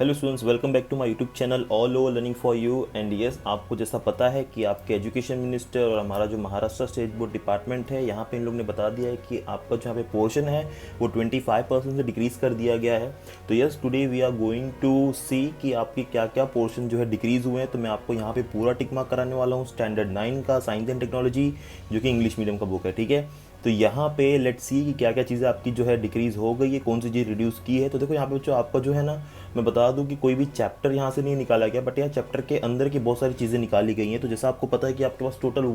Hello students, welcome back to my YouTube channel all over learning for you. And yes, आपको जैसा पता है कि आपके एजुकेशन मिनिस्टर और हमारा जो महाराष्ट्र स्टेट बोर्ड डिपार्टमेंट है, यहाँ पे इन लोग ने बता दिया है कि आपका जो यहाँ पे पोर्शन है वो 25% से डिक्रीज़ कर दिया गया है। तो yes, today we are going to see कि आपकी क्या क्या पोर्शन जो है डिक्रीज़ हुए हैं। तो मैं आपको यहाँ पे पूरा टिक मार्क कराने वाला हूँ स्टैंडर्ड 9 का साइंस एंड टेक्नोलॉजी, जो कि इंग्लिश मीडियम का बुक है। ठीक है, तो यहाँ पे लेट्स सी कि क्या क्या चीज़ें आपकी जो है डिक्रीज़ हो गई है, कौन सी चीज़ रिड्यूस की है। तो देखो यहाँ पे बच्चों, आपका जो है ना, मैं बता दूं कि कोई भी चैप्टर यहाँ से नहीं निकाला गया, बट यहाँ चैप्टर के अंदर की बहुत सारी चीज़ें निकाली गई हैं। तो जैसा आपको पता है कि आपके पास टोटल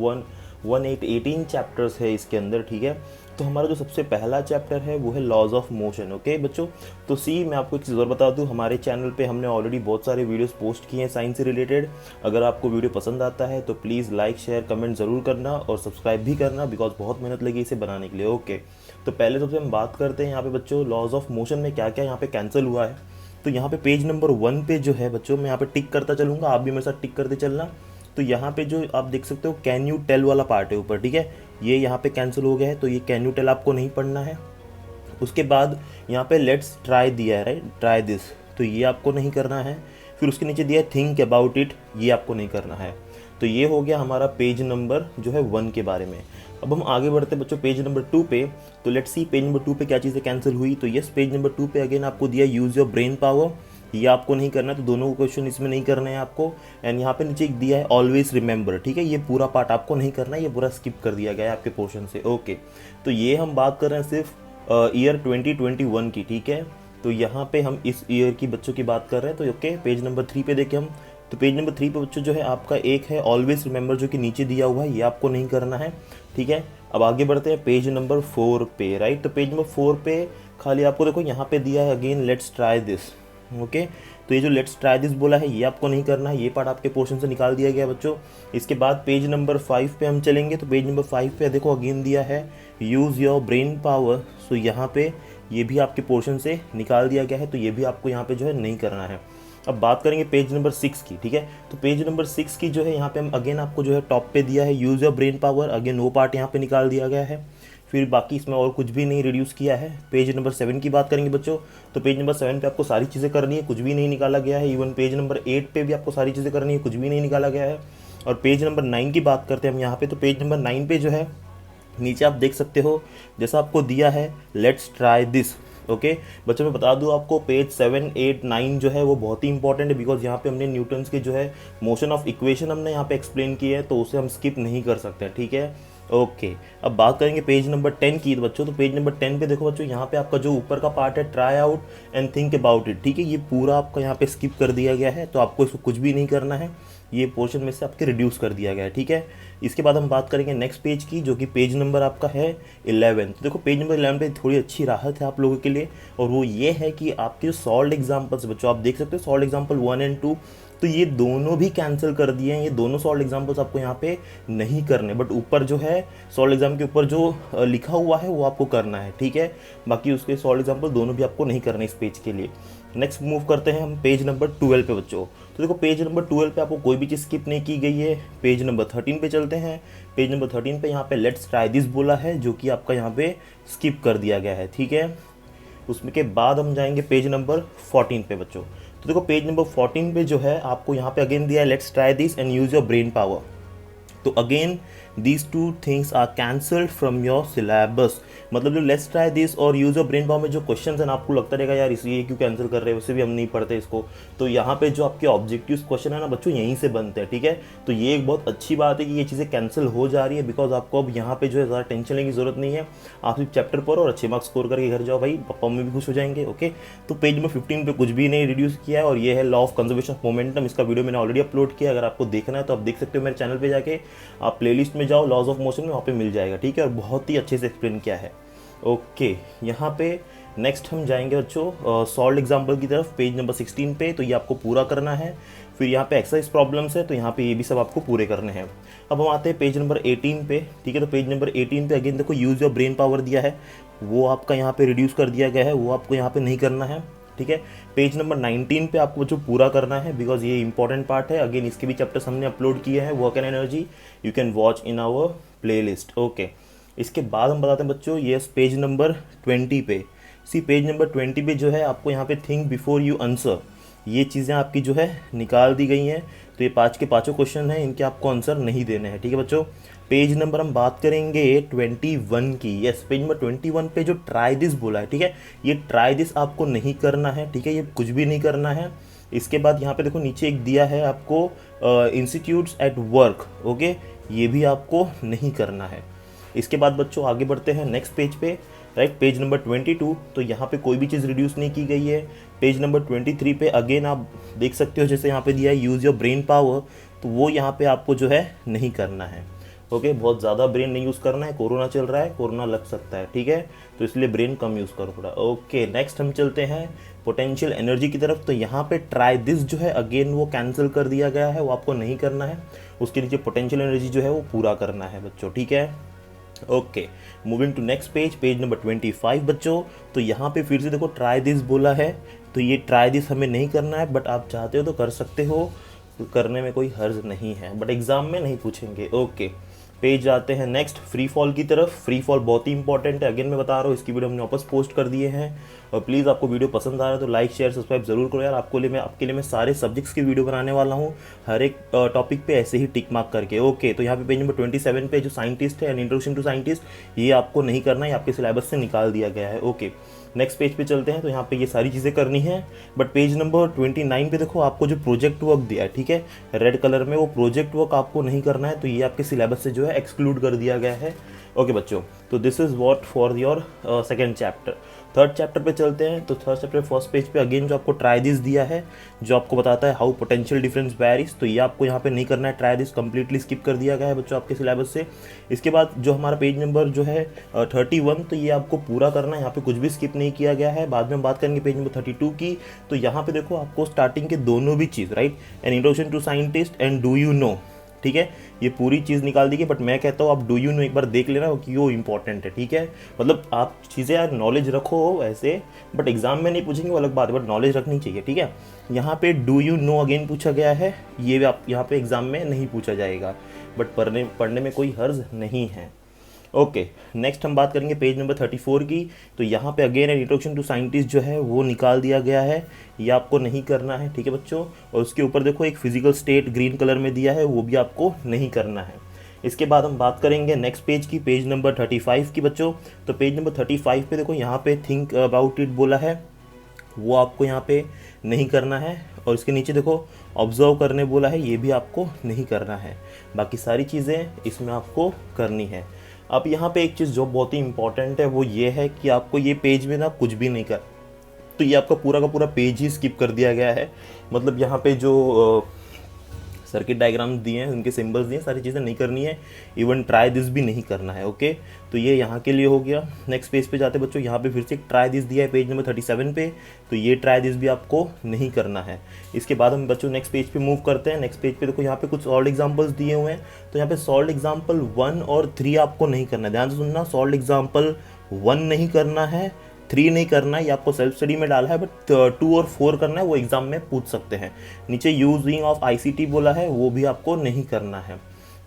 18 चैप्टर्स है इसके अंदर। ठीक है, तो हमारा जो सबसे पहला चैप्टर है वो है लॉज ऑफ मोशन। ओके बच्चों, तो सी मैं आपको एक चीज़ और बता दूं, हमारे चैनल पे हमने ऑलरेडी बहुत सारे वीडियोस पोस्ट किए हैं साइंस से रिलेटेड। अगर आपको वीडियो पसंद आता है तो प्लीज़ लाइक शेयर कमेंट ज़रूर करना और सब्सक्राइब भी करना, बिकॉज बहुत मेहनत लगी इसे बनाने के लिए। ओके, तो पहले सबसे हम बात करते हैं यहाँ पे बच्चों, लॉज ऑफ मोशन में क्या क्या यहाँ पे कैंसिल हुआ है। तो यहाँ पे पेज नंबर 1 पे जो है बच्चों, मैं यहाँ पे टिक करता चलूँगा, आप भी मेरे साथ टिक करते चलना। तो यहाँ पे जो आप देख सकते हो कैन यू टेल वाला पार्ट है ऊपर। ठीक है, ये यहाँ पे कैंसिल हो गया है, तो ये कैन यू टेल आपको नहीं पढ़ना है। उसके बाद यहाँ पे लेट्स ट्राई दिया है, राइट, ट्राई दिस, तो ये आपको नहीं करना है। फिर उसके नीचे दिया है थिंक अबाउट इट, ये आपको नहीं करना है। तो ये हो गया हमारा पेज नंबर जो है 1 के बारे में। अब हम आगे बढ़ते हैं बच्चों पेज नंबर 2 पे। तो लेट्स सी पेज नंबर 2 पे क्या चीज़ें कैंसिल हुई। तो यस, पेज नंबर 2 पे अगेन आपको दिया यूज़ योर ब्रेन पावर, ये आपको नहीं करना, तो दोनों क्वेश्चन इसमें नहीं करने हैं आपको। एंड यहाँ पे नीचे एक दिया है ऑलवेज रिमेंबर। ठीक है, ये पूरा पार्ट आपको नहीं करना है, ये पूरा स्किप कर दिया गया है आपके पोर्शन से। ओके, तो ये हम बात कर रहे हैं सिर्फ ईयर 2021 की। ठीक है, तो यहाँ पे हम इस ईयर की बच्चों की बात कर रहे हैं। तो ओके, पेज नंबर 3 पे देखें हम। तो पेज नंबर 3 पे बच्चों जो है आपका एक है ऑलवेज रिमेंबर, जो कि नीचे दिया हुआ है, ये आपको नहीं करना है। ठीक है, अब आगे बढ़ते हैं पेज नंबर 4 पे, राइट। तो पेज नंबर 4 पे खाली आपको देखो यहाँ पे दिया है again let's try this. Okay, तो ये जो लेट्स ट्राई दिस बोला है, ये आपको नहीं करना है, ये पार्ट आपके पोर्शन से निकाल दिया गया है बच्चों। इसके बाद पेज नंबर 5 पे हम चलेंगे। तो पेज नंबर 5 पे देखो अगेन दिया है यूज़ योर ब्रेन पावर। सो यहाँ पे ये भी आपके पोर्शन से निकाल दिया गया है, तो ये भी आपको यहाँ पे जो है नहीं करना है। अब बात करेंगे पेज नंबर 6 की। ठीक है, तो पेज नंबर 6 की जो है यहाँ पे हम अगेन आपको जो है टॉप पे दिया है use your brain power, again वो पार्ट यहाँ पे निकाल दिया गया है। फिर बाकी इसमें और कुछ भी नहीं रिड्यूस किया है। पेज नंबर 7 की बात करेंगे बच्चों। तो पेज नंबर 7 पे आपको सारी चीज़ें करनी है, कुछ भी नहीं निकाला गया है। इवन पेज नंबर 8 पे भी आपको सारी चीज़ें करनी है, कुछ भी नहीं निकाला गया है। और पेज नंबर 9 की बात करते हैं हम यहाँ पे। तो पेज नंबर 9 पे जो है नीचे आप देख सकते हो जैसा आपको दिया है लेट्स ट्राई दिस। ओके बच्चों, मैं बता दूं आपको पेज 7, 8, 9 जो है वो बहुत ही इंपॉर्टेंट है, बिकॉज यहाँ पे हमने न्यूटन्स के जो है मोशन ऑफ इक्वेशन हमने यहाँ पे एक्सप्लेन किए हैं, तो उसे हम स्किप नहीं कर सकते। ठीक है, ओके। अब बात करेंगे पेज नंबर 10 की बच्चों। तो पेज नंबर 10 पे देखो बच्चों, यहाँ पे आपका जो ऊपर का पार्ट है try out and think about it. ठीक है, ये पूरा आपका यहाँ पे स्किप कर दिया गया है, तो आपको इसको कुछ भी नहीं करना है, ये पोर्शन में से आपके रिड्यूस कर दिया गया है। ठीक है, इसके बाद हम बात करेंगे नेक्स्ट पेज की, जो कि पेज नंबर आपका है 11। तो देखो पेज नंबर 11 पे थोड़ी अच्छी राहत है आप लोगों के लिए, और वो ये है कि आपके जो सॉल्व एग्जाम्पल्स बच्चों, आप देख सकते हो सॉल्व एग्जाम्पल 1 एंड 2, तो ये दोनों भी कैंसिल कर दिए हैं। ये दोनों सॉल्व एग्जाम्पल्स आपको यहाँ पे नहीं करने, बट ऊपर जो है सॉल्व एग्जाम के ऊपर जो लिखा हुआ है वो आपको करना है। ठीक है, बाकी उसके सॉल्व एग्जाम्पल दोनों भी आपको नहीं करने इस पेज के लिए। नेक्स्ट मूव करते हैं हम पेज नंबर 12 पे बच्चों। तो देखो पेज नंबर 12 पे आपको कोई भी चीज़ स्किप नहीं की गई है। पेज नंबर 13 पे चलते हैं। पेज नंबर 13 पे यहाँ पे लेट्स ट्राई दिस बोला है, जो कि आपका यहाँ पे स्किप कर दिया गया है। ठीक है, उसमें के बाद हम जाएंगे पेज नंबर 14 पे बच्चों। तो देखो पेज नंबर 14 पे जो है आपको यहाँ पे अगेन दिया है let's try this and use your brain power. तो again these two things are cancelled from your syllabus. मतलब जो लेट्स ट्राई दिस और यूज योर ब्रेन पावर में जो क्वेश्चन है ना, आपको लगता रहेगा यार इसलिए क्यों कैंसिल कर रहे हैं, वैसे भी हम नहीं पढ़ते इसको। तो यहाँ पे जो आपके ऑब्जेक्टिव क्वेश्चन है ना बच्चों, यहीं से बनते हैं। ठीक है, तो ये एक बहुत अच्छी बात है कि ये चीज़ें कैंसिल हो जा रही है, बिकॉज आपको अब यहाँ पे जो है ज़्यादा टेंशन लेने की जरूरत नहीं है। आप सिर्फ चैप्टर पढ़ो और अच्छे मार्क्स स्कोर करके घर जाओ, भाई पापा मम्मी भी खुश हो जाएंगे। ओके, तो पेज नंबर 15 पे कुछ भी नहीं रिड्यूस किया है, और ये है law of conservation of momentum. इसका वीडियो मैंने ऑलरेडी अपलोड किया, अगर आपको देखना है तो आप देख सकते हो मेरे चैनल पर जाके, आप प्लेलिस्ट में जाओ लॉज ऑफ मोशन में, वहाँ पे मिल जाएगा। ठीक है, और बहुत ही अच्छे से एक्सप्लेन किया है। ओके, यहाँ पे नेक्स्ट हम जाएंगे बच्चों सॉल्व एग्जाम्पल की तरफ, पेज नंबर 16 पे। तो ये आपको पूरा करना है। फिर यहाँ पे एक्सरसाइज प्रॉब्लम्स है, तो यहाँ पे ये भी सब आपको पूरे करने हैं। अब हम आते हैं पेज नंबर 18 पे। ठीक है, तो पेज नंबर 18 पे अगेन देखो यूज़ योर ब्रेन पावर दिया है, वो आपका यहाँ पे रिड्यूस कर दिया गया है, वो आपको यहाँ पे नहीं करना है। ठीक है, पेज नंबर 19 पे आपको जो पूरा करना है, बिकॉज ये इंपॉर्टेंट पार्ट है। अगेन इसके भी चैप्टर्स हमने अपलोड किए हैं, work and energy, you can watch in our playlist. Okay, इसके बाद हम बताते हैं बच्चों ये पेज नंबर 20 पे। सी पेज नंबर 20 पे जो है आपको यहाँ पे थिंक बिफोर यू आंसर, ये चीज़ें आपकी जो है निकाल दी गई हैं। तो ये 5 के 5 क्वेश्चन हैं, इनके आपको आंसर नहीं देने हैं, ठीक है बच्चों। पेज नंबर हम बात करेंगे 21 की। यस, पेज नंबर 21 पे जो ट्राई दिस बोला है, ठीक है, ये ट्राई दिस आपको नहीं करना है, ठीक है, ये कुछ भी नहीं करना है। इसके बाद यहाँ पे देखो नीचे एक दिया है आपको इंस्टीट्यूट्स एट वर्क, ओके, ये भी आपको नहीं करना है। इसके बाद बच्चों आगे बढ़ते हैं नेक्स्ट पेज पे, राइट, पेज नंबर 22। तो यहाँ पे कोई भी चीज़ रिड्यूस नहीं की गई है। पेज नंबर 23 पे अगेन आप देख सकते हो, जैसे यहाँ पे दिया है यूज़ योर ब्रेन पावर, तो वो यहाँ पे आपको जो है नहीं करना है, ओके। बहुत ज़्यादा ब्रेन नहीं यूज़ करना है, कोरोना चल रहा है, कोरोना लग सकता है, ठीक है, तो इसलिए ब्रेन कम यूज़ करो थोड़ा, ओके। नेक्स्ट हम चलते हैं पोटेंशियल एनर्जी की तरफ। तो यहाँ पे ट्राई दिस जो है अगेन वो कैंसिल कर दिया गया है, वो आपको नहीं करना है। उसके नीचे पोटेंशियल एनर्जी जो है वो पूरा करना है बच्चों, ठीक है, okay. Moving to next page, page number 25 बच्चों। तो यहाँ पे फिर से देखो ट्राई दिस बोला है, तो ये ट्राई दिस हमें नहीं करना है, बट आप चाहते हो तो कर सकते हो, तो करने में कोई हर्ज नहीं है, बट एग्जाम में नहीं पूछेंगे, ओके। पेज आते हैं नेक्स्ट फ्री फॉल की तरफ। फ्री फॉल बहुत ही इंपॉर्टेंट है, अगेन मैं बता रहा हूँ, इसकी वीडियो हमने वापस पोस्ट कर दिए हैं। और प्लीज़ आपको वीडियो पसंद आ रहा है तो लाइक शेयर सब्सक्राइब जरूर करो यार। आपके लिए मैं सारे सब्जेक्ट्स की वीडियो बनाने वाला हूँ, हर एक टॉपिक पे ऐसे ही टिक मार्क करके, ओके। तो यहाँ पे पेज नंबर 27 पे जो साइंटिस्ट है एंड इंट्रोडक्शन टू साइंटिस्ट, ये आपको नहीं करना है, आपके सिलेबस से निकाल दिया गया है, ओके। नेक्स्ट पेज पे चलते हैं, तो यहाँ पे ये सारी चीज़ें करनी है। बट पेज नंबर 29 पे देखो आपको जो प्रोजेक्ट वर्क दिया है, ठीक है, रेड कलर में, वो प्रोजेक्ट वर्क आपको नहीं करना है, तो ये आपके सिलेबस से जो है एक्सक्लूड कर दिया गया है, ओके बच्चों। तो this is what for your second chapter. Third chapter पे चलते हैं। तो थर्ड चैप्टर फर्स्ट पेज पे अगेन जो आपको ट्राई दिस दिया है, जो आपको बताता है हाउ पोटेंशियल डिफरेंस वैरीज, तो ये आपको यहाँ पे नहीं करना है, ट्राई दिस कंप्लीटली स्किप कर दिया गया है बच्चों आपके सिलेबस से। इसके बाद जो हमारा पेज नंबर जो है 31, तो ये आपको पूरा करना है, यहाँ पे कुछ भी स्किप नहीं किया गया है। बाद में हम बात करेंगे पेज नंबर 32 की। तो यहाँ पे देखो आपको स्टार्टिंग के दोनों भी चीज़, right, an introduction to scientist and do you know, ठीक है, ये पूरी चीज़ निकाल दी गई। बट मैं कहता हूँ आप डू यू नो एक बार देख लेना कि वो इंपॉर्टेंट है, ठीक है, मतलब आप चीज़ें यार नॉलेज रखो ऐसे, बट एग्जाम में नहीं पूछेंगे वो अलग बात है, बट नॉलेज रखनी चाहिए, ठीक है। यहाँ पे डू यू नो अगेन पूछा गया है, ये आप यहाँ पे एग्जाम में नहीं पूछा जाएगा, बट पढ़ने में कोई हर्ज नहीं है, ओके। नेक्स्ट हम बात करेंगे पेज नंबर 34 की। तो यहाँ पे अगेन इंट्रोडक्शन टू साइंटिस्ट जो है वो निकाल दिया गया है, ये आपको नहीं करना है, ठीक है बच्चों। और उसके ऊपर देखो एक फिजिकल स्टेट ग्रीन कलर में दिया है, वो भी आपको नहीं करना है। इसके बाद हम बात करेंगे नेक्स्ट पेज की, पेज नंबर 35 की बच्चों। तो पेज नंबर 35 पे देखो यहाँ पे थिंक अबाउट इट बोला है, वो आपको यहाँ पे नहीं करना है। और इसके नीचे देखो ऑब्जर्व करने बोला है, ये भी आपको नहीं करना है। बाकी सारी चीज़ें इसमें आपको करनी है। अब यहाँ पे एक चीज़ जो बहुत ही इंपॉर्टेंट है वो ये है कि आपको ये पेज में ना कुछ भी नहीं कर, तो ये आपका पूरा का पूरा पेज ही स्किप कर दिया गया है। मतलब यहाँ पे जो सर्किट डायग्राम्स दिए हैं, उनके सिंबल्स दिए हैं, सारी चीज़ें नहीं करनी है। इवन ट्राई दिस भी नहीं करना है, ओके। तो ये यहाँ के लिए हो गया। नेक्स्ट पेज पे जाते बच्चों, यहाँ पे फिर से एक ट्राई दिस दिया है पेज नंबर 37 पे, तो ये ट्राई दिस भी आपको नहीं करना है। इसके बाद हम बच्चों नेक्स्ट पेज पे मूव करते हैं। नेक्स्ट पेज पे देखो यहाँ पे कुछ सॉल्व एग्जाम्पल्स दिए हुए हैं। तो यहाँ पे सॉल्व एग्जाम्पल 1 और 3 आपको नहीं करना है, ध्यान से सुनना। सॉल्व एग्जाम्पल 1 नहीं करना है, 3 नहीं करना है, ये आपको सेल्फ स्टडी में डाला है, बट 2 और 4 करना है, वो एग्जाम में पूछ सकते हैं। नीचे यूजिंग ऑफ ICT बोला है, वो भी आपको नहीं करना है।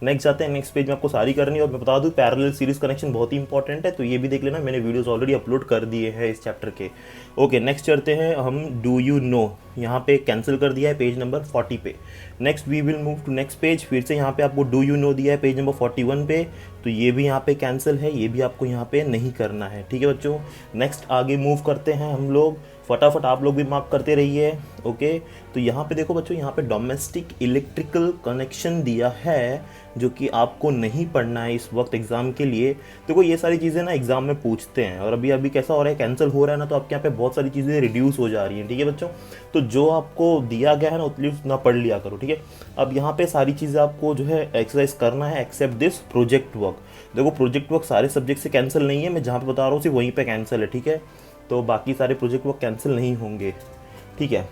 नेक्स्ट जाते हैं, नेक्स्ट पेज में आपको सारी करनी है। और मैं बता दूं पैरेलल सीरीज कनेक्शन बहुत ही इंपॉर्टेंट है, तो ये भी देख लेना, मैंने वीडियोस ऑलरेडी अपलोड कर दिए हैं इस चैप्टर के, ओके। नेक्स्ट चलते हैं हम, डू यू नो, यहाँ पे कैंसिल कर दिया है पेज नंबर 40 पे। Next we will move to next page. फिर से यहाँ पे आपको डू यू नो दिया है पेज नंबर 41 पे, तो ये भी यहाँ पे कैंसिल है, ये भी आपको यहाँ पे नहीं करना है, ठीक है बच्चों। नेक्स्ट आगे मूव करते हैं हम लोग, फटाफट आप लोग भी मार्क करते रहिए, ओके। तो यहाँ पे देखो बच्चों, यहाँ पे डोमेस्टिक इलेक्ट्रिकल कनेक्शन दिया है, जो कि आपको नहीं पढ़ना है इस वक्त एग्जाम के लिए। देखो ये सारी चीज़ें ना एग्जाम में पूछते हैं, और अभी कैसा हो रहा है, कैंसिल हो रहा है ना, तो आपके यहाँ पे बहुत सारी चीज़ें रिड्यूस हो जा रही हैं, ठीक है बच्चों। तो जो आपको दिया गया है ना उतनी ना पढ़ लिया करो, ठीक है। अब यहाँ पे सारी चीज़ें आपको जो है एक्सरसाइज करना है, एक्सेप्ट दिस प्रोजेक्ट वर्क। देखो प्रोजेक्ट वर्क सारे सब्जेक्ट से कैंसिल नहीं है, मैं जहाँ पे बता रहा हूँ सिर्फ वहीं पे कैंसिल है, ठीक है। तो बाकी सारे प्रोजेक्ट वर्क कैंसिल नहीं होंगे, ठीक है,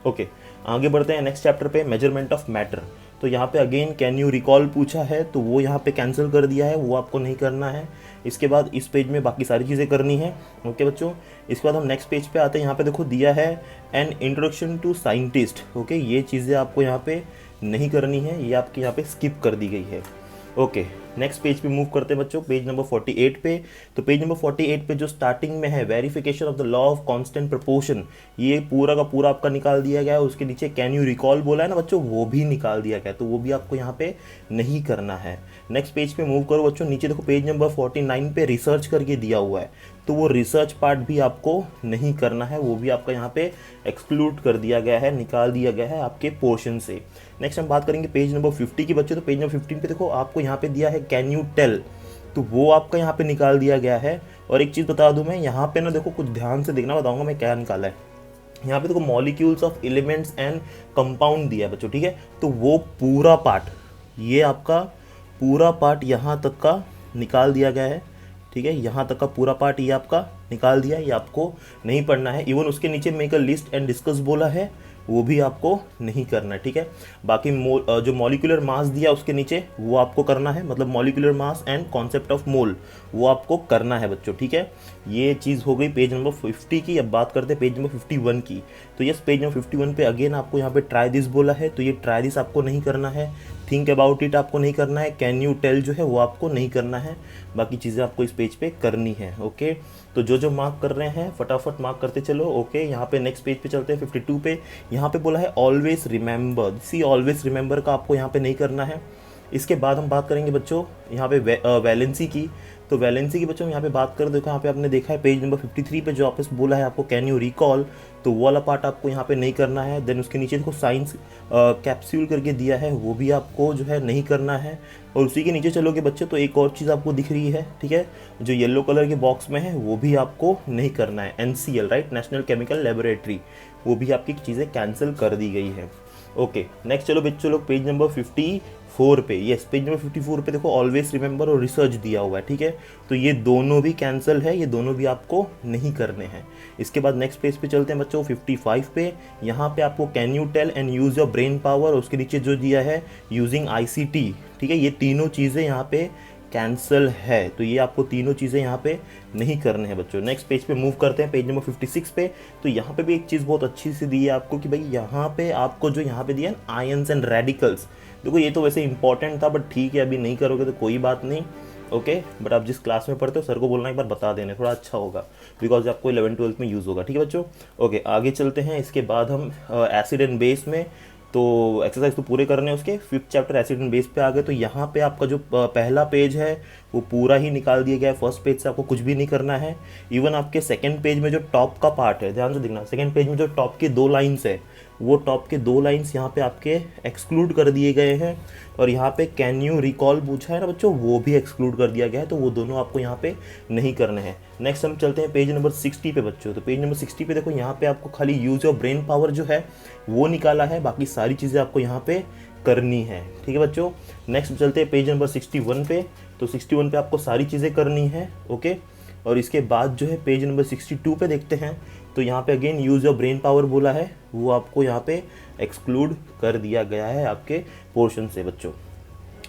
ओके। आगे बढ़ते हैं नेक्स्ट चैप्टर पे, मेजरमेंट ऑफ मैटर। तो यहाँ पे अगेन कैन यू रिकॉल पूछा है, तो वो यहाँ पे कैंसिल कर दिया है, वो आपको नहीं करना है। इसके बाद इस पेज में बाकी सारी चीज़ें करनी है, ओके बच्चों। इसके बाद हम नेक्स्ट पेज पे आते हैं। यहाँ पे देखो दिया है an introduction to scientist, okay. ये चीज़ें आपको यहाँ पे नहीं करनी है, ये आपके यहाँ पे स्किप कर दी गई है, ओके। नेक्स्ट पेज पे मूव करते हैं बच्चों, पेज नंबर 48 पे। तो पेज नंबर 48 पे जो स्टार्टिंग में है verification of the law of constant proportion, ये पूरा का पूरा आपका निकाल दिया गया है। उसके नीचे कैन यू रिकॉल बोला है ना बच्चों, वो भी निकाल दिया गया है, तो वो भी आपको यहाँ पे नहीं करना है। नेक्स्ट पेज पे मूव करो बच्चों, नीचे देखो पेज नंबर 49 पे रिसर्च करके दिया हुआ है, तो वो रिसर्च पार्ट भी आपको नहीं करना है, वो भी आपका यहाँ पे एक्सक्लूड कर दिया गया है, निकाल दिया गया है आपके पोर्शन से। नेक्स्ट हम बात करेंगे पेज नंबर 50 की बच्चों। तो पेज नंबर 15 पे देखो आपको यहाँ पे दिया है कैन यू टेल, तो वो आपका यहाँ पे निकाल दिया गया है। और एक चीज़ बता दूं मैं, यहाँ पे ना देखो कुछ ध्यान से देखना, बताऊंगा मैं क्या निकाला है। यहाँ पे देखो molecules of elements and compound दिया है बच्चों, ठीक है। तो वो पूरा पार्ट, ये आपका पूरा पार्ट यहाँ तक का निकाल दिया गया है, ठीक है। यहाँ तक का पूरा पार्ट ये आपका निकाल दिया है, ये आपको नहीं पढ़ना है। इवन उसके नीचे make a list and discuss बोला है, वो भी आपको नहीं करना है, ठीक है। बाकी जो मॉलिक्यूलर मास दिया उसके नीचे वो आपको करना है, मतलब molecular mass and concept of mole, वो आपको करना है बच्चों, ठीक है। ये चीज़ हो गई पेज नंबर 50 की। अब बात करते हैं पेज नंबर 51 की। तो यस, पेज नंबर 51 पे अगेन आपको यहाँ पे ट्राई दिस बोला है, तो ये ट्राई दिस आपको नहीं करना है। थिंक अबाउट इट आपको नहीं करना है। कैन यू टेल जो है वो आपको नहीं करना है। बाकी चीज़ें आपको इस पेज पे करनी है, ओके। तो जो जो मार्क कर रहे हैं फटाफट मार्क करते चलो, ओके। यहाँ पे नेक्स्ट पेज पे चलते हैं 52 पे। यहाँ पे बोला है ऑलवेज रिमेंबर, सी ऑलवेज रिमेंबर का आपको यहाँ पे नहीं करना है। इसके बाद हम बात करेंगे बच्चों यहाँ पे वैलेंसी की। तो वैलेंसी की बच्चों यहाँ पे बात करें, देखो यहाँ पे आपने देखा है पेज नंबर 53 पे जो आपस बोला है आपको कैन यू रिकॉल, तो वो वाला पार्ट आपको यहाँ पे नहीं करना है। देन उसके नीचे देखो साइंस कैप्सूल करके दिया है, वो भी आपको जो है नहीं करना है। और उसी के नीचे चलोगे बच्चे तो एक और चीज़ आपको दिख रही है, ठीक है, जो येलो कलर के बॉक्स में है, वो भी आपको नहीं करना है। NCL right, national chemical laboratory, वो भी आपकी चीज़ें कैंसिल कर दी गई है, ओके। नेक्स्ट चलो बच्चों लोग पेज नंबर 54 पे। यस, पेज नंबर 54 पे देखो ऑलवेज रिमेंबर और रिसर्च दिया हुआ है, ठीक है। तो ये दोनों भी कैंसिल है, ये दोनों भी आपको नहीं करने हैं। इसके बाद नेक्स्ट पेज पे चलते हैं बच्चों 55 पे। यहाँ पे आपको can you tell and use your brain power, उसके नीचे जो दिया है यूजिंग ICT, ठीक है। ये तीनों चीज़ें यहाँ पे कैंसिल है, तो ये आपको तीनों चीज़ें यहाँ पे नहीं करने हैं बच्चों। नेक्स्ट पेज पे मूव करते हैं, पेज नंबर 56 पे। तो यहाँ पे भी एक चीज़ बहुत अच्छी सी दी है आपको कि भाई यहाँ पे आपको जो यहाँ पे दिया है आयंस एंड रेडिकल्स, देखो ये तो वैसे इंपॉर्टेंट था बट ठीक है, अभी नहीं करोगे तो कोई बात नहीं, ओके। बट आप जिस क्लास में पढ़ते हो सर को बोलना एक बार बता देने, थोड़ा अच्छा होगा, बिकॉज आपको 11th-12th में यूज़ होगा, ठीक है बच्चों, ओके। आगे चलते हैं, इसके बाद हम एसिड एंड बेस में, तो एक्सरसाइज तो पूरे करने हैं उसके। 5th chapter acid and base पे आ गए। तो यहाँ पे आपका जो पहला पेज है वो पूरा ही निकाल दिया गया है, फर्स्ट पेज से आपको कुछ भी नहीं करना है। इवन आपके सेकंड पेज में जो टॉप का पार्ट है, ध्यान से देखना, सेकंड पेज में जो टॉप की 2 लाइन्स है, वो टॉप के 2 लाइन्स यहाँ पे आपके एक्सक्लूड कर दिए गए हैं। और यहाँ पे कैन यू रिकॉल पूछा है ना बच्चों, वो भी एक्सक्लूड कर दिया गया है, तो वो दोनों आपको यहाँ पे नहीं करने हैं। नेक्स्ट हम चलते हैं पेज नंबर 60 पे बच्चों। तो पेज नंबर 60 पे देखो यहाँ पे आपको खाली यूज योर ब्रेन पावर जो है वो निकाला है, बाकी सारी चीज़ें आपको यहाँ पे करनी है, ठीक है बच्चों। नेक्स्ट चलते हैं पेज नंबर 61 पे। तो 61 पे आपको सारी चीज़ें करनी है, ओके। और इसके बाद जो है पेज नंबर 62 पे देखते हैं, तो यहाँ पे again use your brain power बोला है, वो आपको यहाँ पे एक्सक्लूड कर दिया गया है आपके पोर्शन से बच्चों।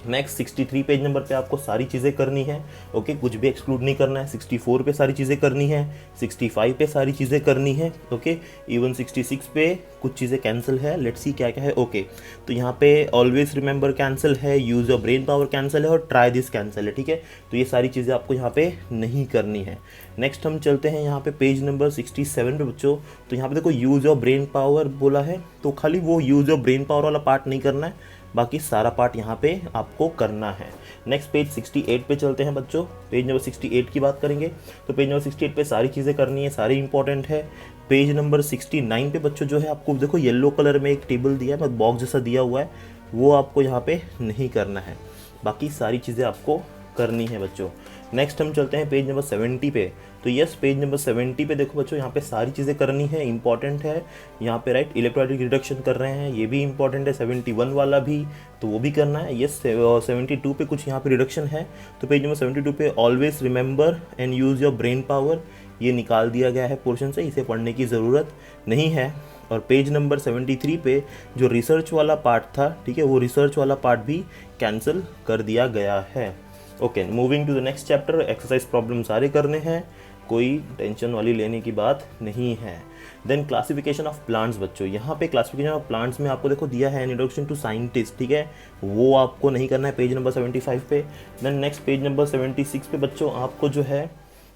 नेक्स्ट 63 पेज नंबर पे आपको सारी चीज़ें करनी है, ओके, कुछ भी एक्सक्लूड नहीं करना है। 64 पे सारी चीज़ें करनी है, 65 पे सारी चीज़ें करनी है, ओके। इवन 66 पे कुछ चीज़ें कैंसिल है, लेट्स सी क्या क्या है, ओके। तो यहाँ पे ऑलवेज रिमेंबर कैंसिल है, use your brain power cancel है और ट्राई दिस कैंसिल है, ठीक है। तो ये सारी चीज़ें आपको यहाँ पे नहीं करनी है। नेक्स्ट हम चलते हैं यहाँ पे पेज नंबर 67 पे बच्चों। तो यहाँ पे देखो यूज़ योर ब्रेन पावर बोला है, तो खाली वो यूज़ योर ब्रेन पावर वाला पार्ट नहीं करना है, बाकी सारा पार्ट यहाँ पे आपको करना है। नेक्स्ट पेज 68 पे चलते हैं बच्चों, पेज नंबर 68 की बात करेंगे। तो पेज नंबर 68 पे सारी चीज़ें करनी है, सारी इंपॉर्टेंट है। पेज नंबर 69 पे बच्चों जो है आपको देखो येलो कलर में एक टेबल दिया है, मतलब बॉक्स जैसा दिया हुआ है, वो आपको यहाँ पे नहीं करना है, बाकी सारी चीज़ें आपको करनी है बच्चों। नेक्स्ट हम चलते हैं पेज नंबर 70 पे। तो यस, पेज नंबर 70 पे देखो बच्चों यहाँ पे सारी चीज़ें करनी है, इंपॉर्टेंट है यहाँ पे, राइट। इलेक्ट्रोलाइटिक रिडक्शन कर रहे हैं, ये भी इंपॉर्टेंट है। 71 वाला भी, तो वो भी करना है। यस, 72 पे कुछ यहाँ पे रिडक्शन है, तो पेज नंबर 72 पे always remember and use your brain power, ये निकाल दिया गया है पोर्शन से, इसे पढ़ने की ज़रूरत नहीं है। और पेज नंबर 73 पे जो रिसर्च वाला पार्ट था, ठीक है, वो रिसर्च वाला पार्ट भी कैंसिल कर दिया गया है, okay. Moving to the next chapter, exercise problem सारे करने हैं, कोई टेंशन वाली लेने की बात नहीं है। देन क्लासिफिकेशन ऑफ प्लांट्स बच्चों, यहाँ पे क्लासिफिकेशन ऑफ प्लांट्स में आपको देखो दिया है इंट्रोडक्शन टू साइंटिस्ट, ठीक है, वो आपको नहीं करना है पेज नंबर 75 पे। देन नेक्स्ट पेज नंबर 76 पे बच्चों आपको जो है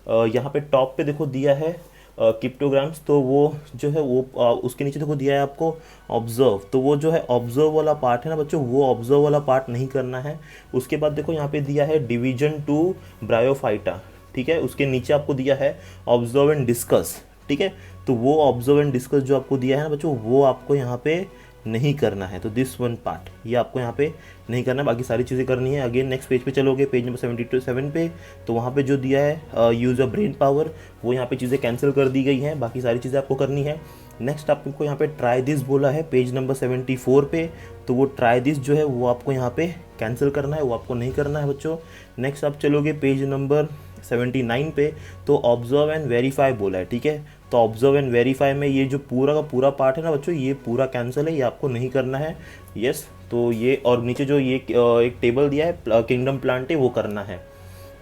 यहाँ पे टॉप पे देखो दिया है क्रिप्टोग्राम्स, तो वो जो है वो उसके नीचे देखो दिया है आपको ऑब्जर्व, तो वो जो है ऑब्जर्व वाला पार्ट है ना बच्चों, वो ऑब्जर्व वाला पार्ट नहीं करना है। उसके बाद देखो यहाँ पे दिया है डिवीजन टू ब्रायोफाइटा, ठीक है, उसके नीचे आपको दिया है ऑब्जर्व एंड डिस्कस, ठीक है, तो वो ऑब्जर्व एंड डिस्कस जो आपको दिया है ना बच्चों, वो आपको यहाँ पे नहीं करना है। तो दिस वन पार्ट ये आपको यहाँ पे नहीं करना है, बाकी सारी चीज़ें करनी है। अगेन नेक्स्ट पेज पे चलोगे, पेज नंबर 77 पे, तो वहाँ पे जो दिया है यूज़ ऑफ ब्रेन पावर, वो यहाँ पे चीज़ें कैंसिल कर दी गई हैं, बाकी सारी चीज़ें आपको करनी है। नेक्स्ट आपको यहाँ पे ट्राई दिस बोला है पेज नंबर 74 पे, तो वो ट्राई दिस जो है वो आपको यहाँ पे कैंसिल करना है, वो आपको नहीं करना है बच्चों। नेक्स्ट आप चलोगे पेज नंबर 79 पे, तो ऑब्जर्व एंड वेरीफाई बोला है, ठीक है, तो ऑब्जर्व एंड वेरीफाई में ये जो पूरा का पूरा पार्ट है ना बच्चों, ये पूरा कैंसिल है, ये आपको नहीं करना है। यस, तो ये और नीचे जो ये एक टेबल दिया है किंगडम प्लांट है, वो करना है।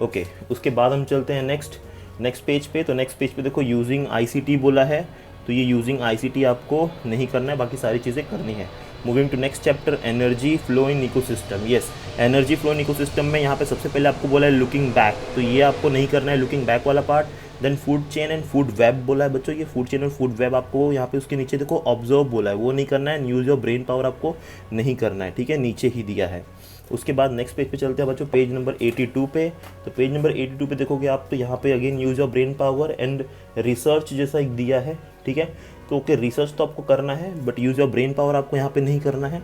ओके, उसके बाद हम चलते हैं नेक्स्ट पेज पे, तो नेक्स्ट पेज पे देखो यूजिंग आईसीटी बोला है, तो ये यूजिंग आईसीटी आपको नहीं करना है, बाकी सारी चीज़ें करनी है। Moving to next chapter, energy flow in ecosystem. Yes, energy flow in ecosystem में यहाँ पे सबसे पहले आपको बोला है लुकिंग बैक, तो ये आपको नहीं करना है लुकिंग बैक वाला part. Then food chain and food web बोला है बच्चों, ये फूड चेन और फूड वेब आपको यहाँ पे उसके नीचे देखो ऑब्जर्व बोला है, वो नहीं करना है। यूज योर ब्रेन पावर आपको नहीं करना है, ठीक है, नीचे ही दिया है। उसके बाद नेक्स्ट पेज पे चलते हैं बच्चों, पेज नंबर 82 पे, तो पेज नंबर 82 पे देखोगे आप, तो यहाँ पे again use your brain power and research जैसा एक दिया है, ठीक है, तो ओके रिसर्च तो आपको करना है, but use your brain power आपको यहाँ पे नहीं करना है।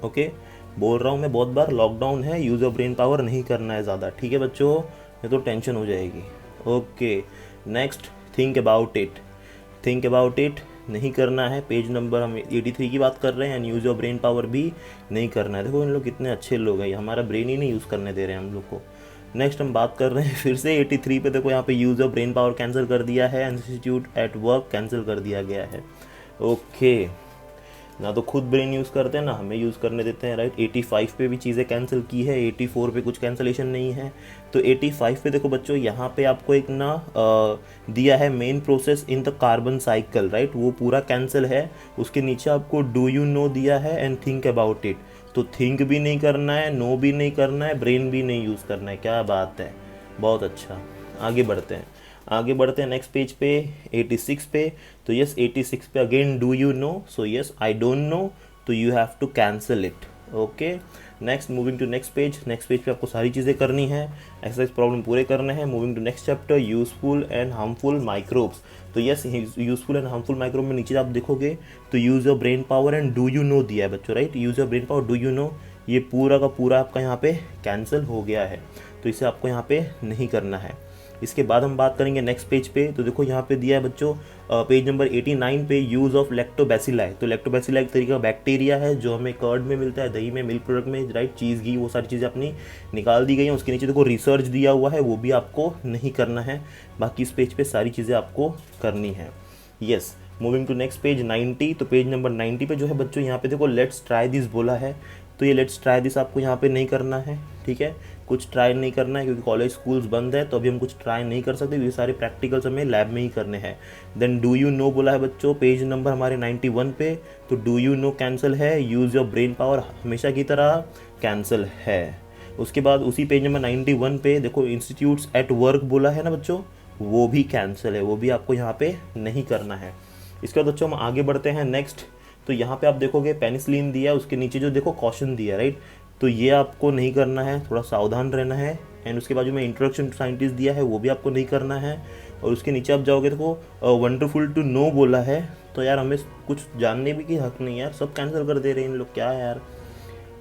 ओके, बोल रहा हूँ मैं बहुत बार, लॉकडाउन है, यूज ऑफ ब्रेन पावर नहीं करना है ज़्यादा, ठीक है बच्चों, ये तो टेंशन हो जाएगी। Okay, next think about it नहीं करना है, पेज नंबर हम 83 की बात कर रहे हैं, and use of brain power भी नहीं करना है। देखो इन लोग कितने अच्छे लोग हैं, हमारा ब्रेन ही नहीं यूज़ करने दे रहे हैं हम लोग को। नेक्स्ट हम बात कर रहे हैं फिर से 83 पे, देखो यहाँ पे use of brain power cancel कर दिया है, इंस्टीट्यूट एट वर्क कैंसिल कर दिया गया है। ओके, ना तो खुद ब्रेन यूज़ करते हैं ना हमें यूज़ करने देते हैं, राइट। 85 पे भी चीज़ें कैंसिल की है, 84 पे कुछ कैंसिलेशन नहीं है। तो 85 पे देखो बच्चों, यहाँ पे आपको एक ना दिया है main process in the carbon cycle, right, वो पूरा कैंसिल है। उसके नीचे आपको डू यू नो दिया है एंड थिंक अबाउट इट, तो थिंक भी नहीं करना है, नो भी नहीं करना है, ब्रेन भी नहीं यूज़ करना है। क्या बात है, बहुत अच्छा। आगे बढ़ते हैं नेक्स्ट पेज पे 86 पे, तो यस 86 पे again do you know, so yes I don't know, तो you have to cancel it. Okay, next moving to next page पे आपको सारी चीज़ें करनी है, एक्सरसाइज प्रॉब्लम पूरे करने हैं। Moving to next chapter, useful and harmful microbes, तो yes useful and harmful microbe में नीचे आप देखोगे तो use your brain power and do you know दिया है बच्चों, right, use your brain power do you know, ये पूरा का पूरा आपका यहाँ पे कैंसिल हो गया है, तो इसे आपको यहाँ पे नहीं करना है। इसके बाद हम बात करेंगे नेक्स्ट पेज पे, तो देखो यहाँ पे दिया है बच्चों पेज नंबर 89 पे यूज़ ऑफ लैक्टोबैसिलाई, तो लैक्टोबैसिलाई एक तरीके का बैक्टीरिया है जो हमें कर्ड में मिलता है, दही में, मिल्क प्रोडक्ट में, राइट, चीज़ घी, वो सारी चीज़ें अपनी निकाल दी गई हैं। उसके नीचे देखो रिसर्च दिया हुआ है, वो भी आपको नहीं करना है, बाकी इस पेज पे सारी चीज़ें आपको करनी है। Yes, moving to next page 90, तो पेज नंबर 90 पे जो है बच्चों यहाँ पे देखो लेट्स ट्राई दिस बोला है, तो ये लेट्स ट्राई दिस आपको यहाँ पे नहीं करना है, ठीक है, कुछ ट्राई नहीं करना है क्योंकि कॉलेज स्कूल्स बंद है, तो अभी हम कुछ ट्राई नहीं कर सकते, ये सारे प्रैक्टिकल्स हमें लैब में ही करने हैं। देन डू यू नो बोला है बच्चों पेज नंबर हमारे 91 पे, तो डू यू नो कैंसिल है, यूज़ योर ब्रेन पावर हमेशा की तरह कैंसिल है। उसके बाद उसी पेज नंबर 91 पे देखो इंस्टीट्यूट्स एट वर्क बोला है ना बच्चों, वो भी कैंसिल है, वो भी आपको यहाँ पे नहीं करना है। इसके बाद बच्चों हम आगे बढ़ते हैं नेक्स्ट, तो यहाँ पे आप देखोगे पेनिसिलिन दिया है, उसके नीचे जो देखो कॉशन दिया है, राइट, तो ये आपको नहीं करना है, थोड़ा सावधान रहना है। एंड उसके बाद जो मैं इंट्रोडक्शन टू साइंटिस्ट दिया है वो भी आपको नहीं करना है। और उसके नीचे आप जाओगे तो वंडरफुल टू नो बोला है, तो यार हमें कुछ जानने भी की हक नहीं यार, सब कैंसिल कर दे रहे हैं इन लोग, क्या है यार।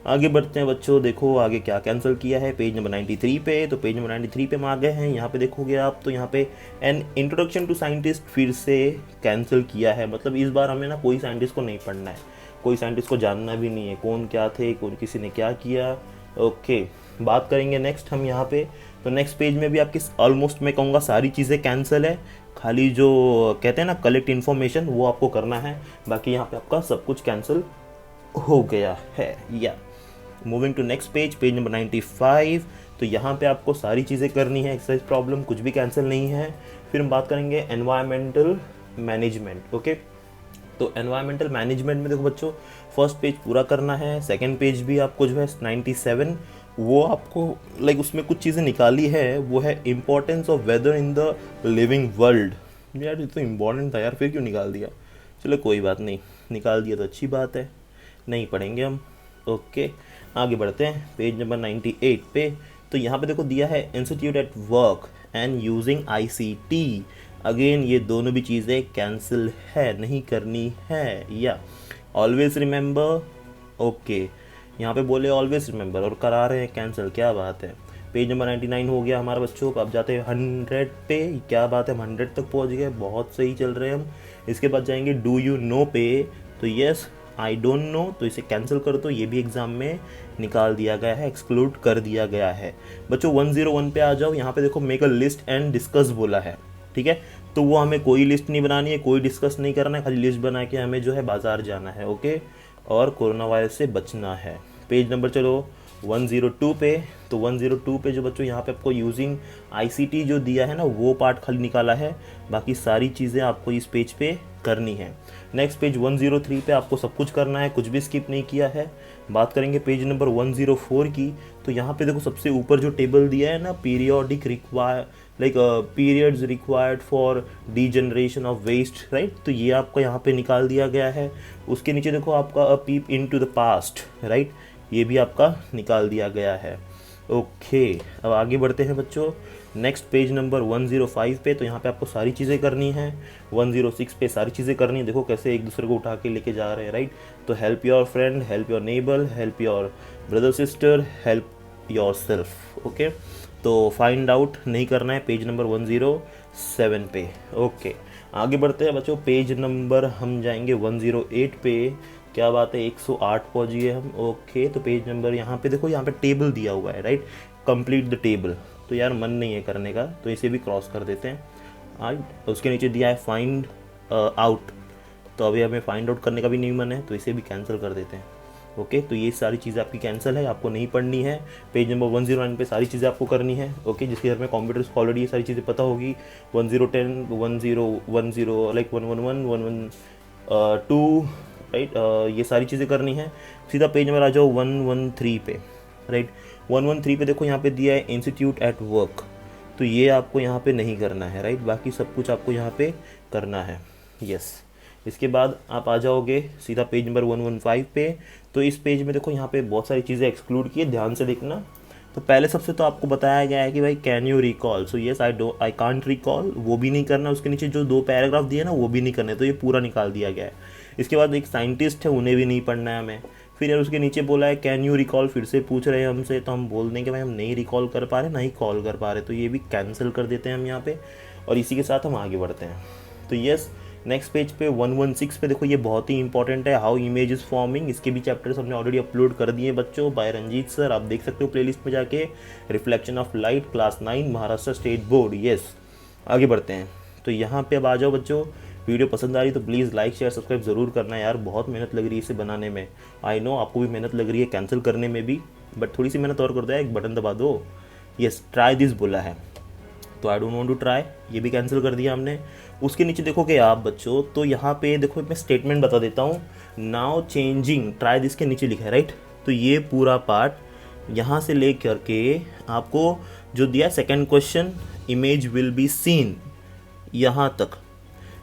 आगे बढ़ते हैं बच्चों, देखो आगे क्या कैंसिल किया है पेज नंबर 93 पे, तो पेज नंबर 93 पे हम आ गए हैं। यहाँ पे देखोगे आप तो यहाँ पे एन इंट्रोडक्शन टू साइंटिस्ट फिर से कैंसिल किया है, मतलब इस बार हमें ना कोई साइंटिस्ट को नहीं पढ़ना है, कोई साइंटिस्ट को जानना भी नहीं है, कौन क्या थे, कौन किसी ने क्या किया। ओके, बात करेंगे नेक्स्ट हम यहाँ पे, तो नेक्स्ट पेज में भी आपकी ऑलमोस्ट मैं कहूँगा सारी चीज़ें कैंसिल है, खाली जो कहते हैं ना कलेक्ट इन्फॉर्मेशन वो आपको करना है, बाकी यहाँ पे आपका सब कुछ कैंसिल हो गया है। या moving to next page number 95, तो यहाँ पे आपको सारी चीज़ें करनी है, एक्सरसाइज प्रॉब्लम कुछ भी कैंसिल नहीं है। फिर हम बात करेंगे एनवायरमेंटल मैनेजमेंट। ओके, तो एनवायरमेंटल मैनेजमेंट में देखो बच्चों, फर्स्ट पेज पूरा करना है, सेकंड पेज भी आपको जो है 97 वो आपको लाइक उसमें कुछ चीज़ें निकाली है, वो है importance of weather in the living world. यार ये तो इम्पोर्टेंट था यार, फिर क्यों निकाल दिया, चलो कोई बात नहीं, निकाल दिया तो अच्छी बात है, नहीं पढ़ेंगे हम। ओके, आगे बढ़ते हैं पेज नंबर 98 पे। तो यहाँ पे देखो दिया है institute at work and using ICT। Again ये दोनों भी चीज़ें कैंसिल है, नहीं करनी है, या ऑलवेज रिमेंबर। ओके, यहाँ पे बोले ऑलवेज रिमेंबर और करा रहे हैं कैंसिल, क्या बात है। पेज नंबर 99 हो गया हमारा बच्चों। अब जाते हैं 100 पे, क्या बात है, हम 100 तक पहुँच गए, बहुत सही चल रहे हैं हम। इसके बाद जाएंगे डू यू नो पे, तो यस आई डोंट नो, तो इसे कैंसिल कर दो, ये भी एग्जाम में निकाल दिया गया है, एक्सक्लूड कर दिया गया है। बच्चों 101 पे आ जाओ, यहाँ पे देखो make a list and discuss बोला है, ठीक है, तो वो हमें कोई लिस्ट नहीं बनानी है, कोई डिस्कस नहीं करना है, खाली लिस्ट बना के हमें जो है बाजार जाना है। ओके, और कोरोना वायरस से बचना है। पेज नंबर चलो 102 पे, तो 102 पे जो बच्चों यहाँ पे आपको यूजिंग ICT जो दिया है ना, वो पार्ट खाली निकाला है, बाकी सारी चीज़ें आपको इस पेज पे करनी है। नेक्स्ट पेज 103 पे आपको सब कुछ करना है, कुछ भी स्किप नहीं किया है। बात करेंगे पेज नंबर 104 की, तो यहाँ पे देखो सबसे ऊपर जो टेबल दिया है ना, periodic require like periods required for degeneration of waste, right, तो ये आपका यहाँ पे निकाल दिया गया है। उसके नीचे देखो आपका अ पीप इन टू द पास्ट, राइट, ये भी आपका निकाल दिया गया है। ओके, अब आगे बढ़ते हैं बच्चों नेक्स्ट पेज नंबर 105 पे, तो यहाँ पे आपको सारी चीज़ें करनी है। 106 पे सारी चीज़ें करनी है, देखो कैसे एक दूसरे को उठा के लेके जा रहे हैं, राइट, तो help your friend, help your neighbour, help your brother sister, help your self. Okay, तो फाइंड आउट नहीं करना है पेज नंबर 107 पे। ओके, आगे बढ़ते हैं बच्चों, पेज नंबर हम जाएंगे 108 पे, क्या बात है 108 पहुँच गए हम। ओके, तो पेज नंबर यहाँ पे देखो, यहाँ पे टेबल दिया हुआ है, राइट, कंप्लीट द टेबल, तो यार मन नहीं है करने का, तो इसे भी क्रॉस कर देते हैं। आज उसके नीचे दिया है फाइंड आउट, तो अभी हमें फाइंड आउट करने का भी नहीं मन है, तो इसे भी कैंसिल कर देते हैं। ओके, तो ये सारी चीज़ें आपकी कैंसिल है, आपको नहीं पढ़नी है। पेज नंबर 109 पे सारी चीज़ें आपको करनी है। ओके, जिसके घर में कंप्यूटर्स ऑलरेडी ये सारी चीज़ें पता होगी, 1010 1010 लाइक 111 112, राइट, ये सारी चीज़ें करनी है। सीधा पेज नंबर आ जाओ 113 पे, राइट, 113 पे देखो यहाँ पे दिया है इंस्टीट्यूट एट वर्क, तो ये आपको यहाँ पे नहीं करना है, राइट, बाकी सब कुछ आपको यहाँ पे करना है। यस, इसके बाद आप आ जाओगे सीधा पेज नंबर 115 पे, तो इस पेज में देखो यहाँ पे बहुत सारी चीज़ें एक्सक्लूड की है, ध्यान से देखना। तो पहले सबसे तो आपको बताया गया है कि भाई can you recall, so yes I can't recall, वो भी नहीं करना। उसके नीचे जो 2 पैराग्राफ दिए ना वो भी नहीं करने, तो ये पूरा निकाल दिया गया है। इसके बाद एक साइंटिस्ट है, उन्हें भी नहीं पढ़ना है हमें। फिर यार उसके नीचे बोला है कैन यू रिकॉल, फिर से पूछ रहे हैं हमसे, तो हम बोल देंगे भाई हम नहीं रिकॉल कर पा रहे, ना ही कॉल कर पा रहे, तो ये भी कैंसिल कर देते हैं हम यहाँ पे, और इसी के साथ हम आगे बढ़ते हैं। तो यस, नेक्स्ट पेज पे 116 पे देखो, ये बहुत ही इंपॉर्टेंट है, हाउ इमेज इज फॉर्मिंग, इसके भी चैप्टर्स हमने ऑलरेडी अपलोड कर दिए बच्चों बाय रंजीत सर, आप देख सकते हो प्लेलिस्ट में जाके, reflection of light class 9 Maharashtra state board. Yes, आगे बढ़ते हैं। तो यहाँ पे अब आ जाओ बच्चों, वीडियो पसंद आ रही तो प्लीज़ लाइक शेयर सब्सक्राइब ज़रूर करना यार, बहुत मेहनत लग रही है इसे बनाने में, आई नो आपको भी मेहनत लग रही है कैंसिल करने में भी, बट थोड़ी सी मेहनत और कर दो, एक बटन दबा दो। यस, ट्राई दिस बोला है, तो I don't want to try, ये भी कैंसिल कर दिया हमने। उसके नीचे देखोगे आप बच्चों, तो यहाँ पे देखो मैं स्टेटमेंट बता देता हूँ, नाउ चेंजिंग ट्राई दिस के नीचे लिखा है, राइट, तो ये पूरा पार्ट यहाँ से ले करके आपको जो दिया second question, image will be seen, यहाँ तक,